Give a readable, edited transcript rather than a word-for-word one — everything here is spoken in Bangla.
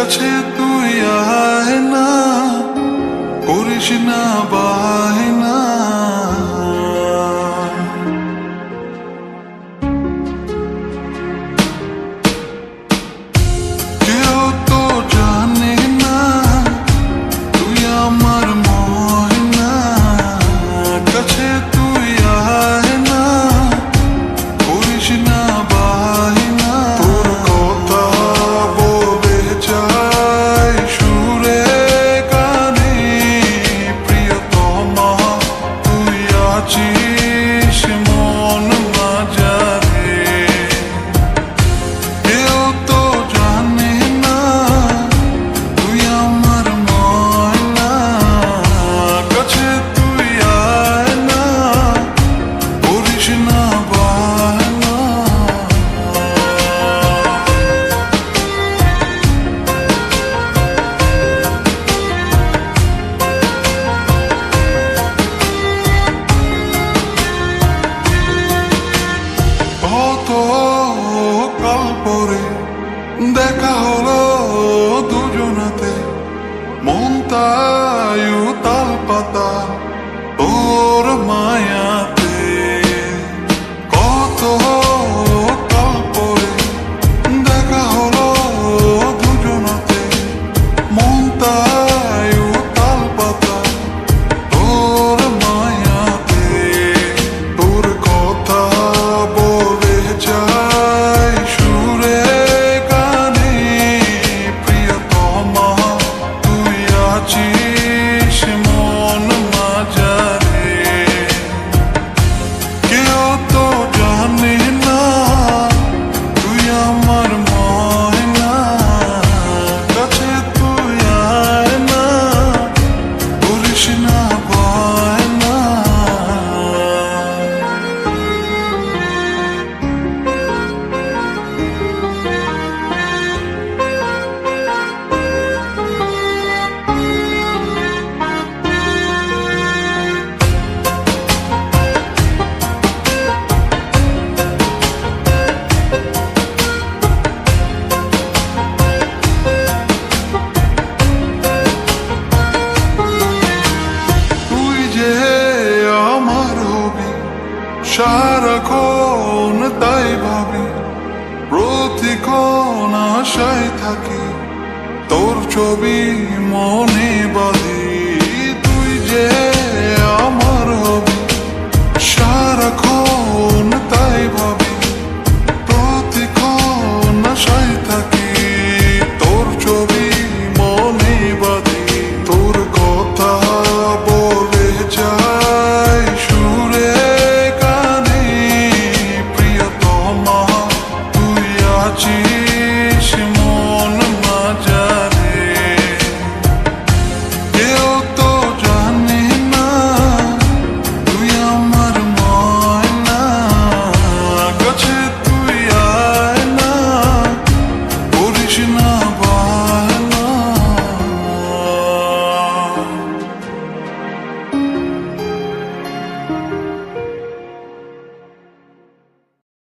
কাছে তুই আয় না, করিস না বায়না। কেউ তো জানে না তুই আমার ময়না, কাছে তুই আয় না, করিস না বায়না। তোর কথা বলে যাই সুরে গানে, প্রিয়তমা তুই আছিস মন মাঝারে। কেউ তো জানে না তুই আমার ময়না, কাছে তুই আয় না, করিস না বায়না। কত কাল পরে দেখা হলো দুজনাতে, মন তাই উতাল পাতা তোর মায়াতে। কত কাল পরে দেখা হলো দুজনাতে, মন তাই উতাল পাতা তোর মায়াতে। তোর কথা বলে যাই সুরে গানে, প্রিয়তমা তুই আছিস মন মাঝারে। কেউ তো জানে না তুই আমার ময়না, কাছে তুই আয় না, করিস না বায়না। তুই যে আমার হবি সারাক্ষণ তাই ভাবি, প্রতিক্ষণ আশায় থাকি তোর ছবি মনে বাঁধি।